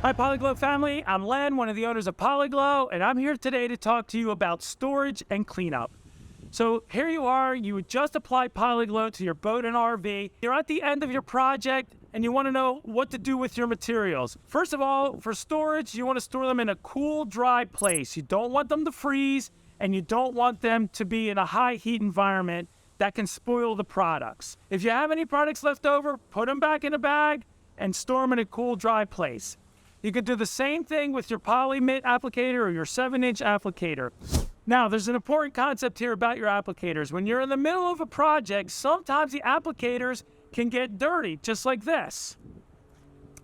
Hi, Poli Glow family. I'm Len, one of the owners of Poli Glow, and I'm here today to talk to you about storage and cleanup. So here you are, you just applied Poli Glow to your boat and RV. You're at the end of your project and you want to know what to do with your materials. First of all, for storage, you want to store them in a cool, dry place. You don't want them to freeze and you don't want them to be in a high heat environment that can spoil the products. If you have any products left over, put them back in a bag and store them in a cool, dry place. You can do the same thing with your poly mitt applicator or your 7-inch applicator. Now, there's an important concept here about your applicators. When you're in the middle of a project, sometimes the applicators can get dirty, just like this,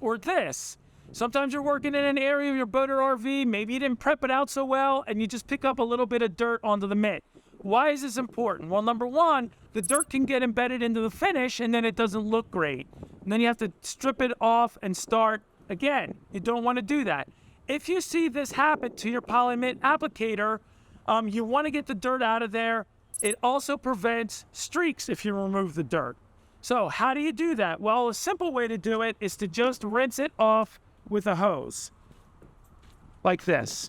or this. Sometimes you're working in an area of your boat or RV, maybe you didn't prep it out so well, and you just pick up a little bit of dirt onto the mitt. Why is this important? Well, number one, the dirt can get embedded into the finish, and then it doesn't look great. And then you have to strip it off and start again. You don't want to do that. If you see this happen to your poly mitt applicator, you want to get the dirt out of there. It also prevents streaks if you remove the dirt. So how do you do that? Well, a simple way to do it is to just rinse it off with a hose, like this.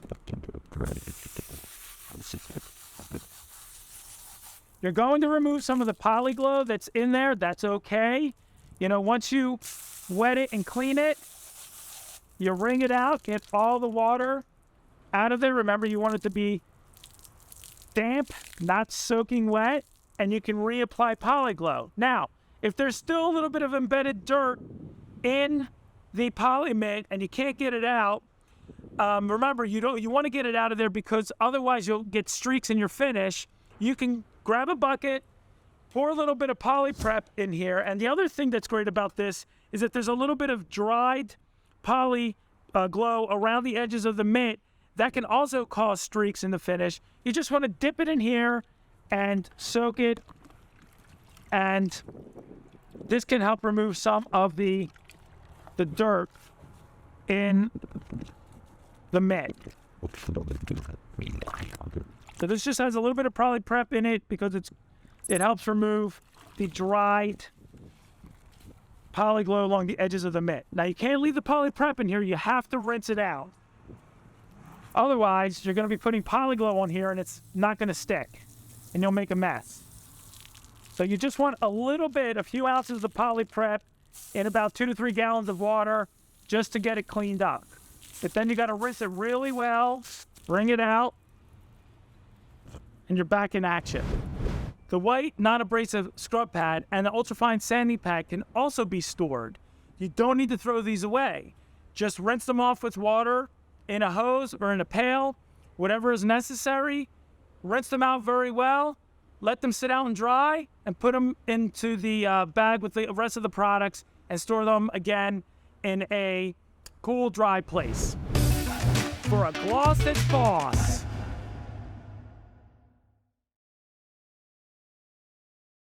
You're going to remove some of the Poli Glow that's in there. That's okay. You know, once you wet it and clean it, you wring it out, get all the water out of there. Remember, you want it to be damp, not soaking wet, and you can reapply Poli Glow. Now, if there's still a little bit of embedded dirt in the poly mitt and you can't get it out, remember, you want to get it out of there because otherwise you'll get streaks in your finish. You can grab a bucket, pour a little bit of poly prep in here, and the other thing that's great about this is that there's a little bit of dried Poli Glow around the edges of the mitt that can also cause streaks in the finish. You just want to dip it in here and soak it, and this can help remove some of the dirt in the mitt. So this just has a little bit of poly prep in it because it helps remove the dried Poli Glow along the edges of the mitt. Now you can't leave the poly prep in here, you have to rinse it out. Otherwise, you're going to be putting Poli Glow on here and it's not going to stick and you'll make a mess. So you just want a little bit, a few ounces of poly prep in about 2 to 3 gallons of water just to get it cleaned up. But then you got to rinse it really well, wring it out, and you're back in action. The white non-abrasive scrub pad and the ultrafine sanding pad can also be stored. You don't need to throw these away. Just rinse them off with water in a hose or in a pail, whatever is necessary. Rinse them out very well, let them sit out and dry, and put them into the bag with the rest of the products and store them again in a cool, dry place. For a gloss that's boss.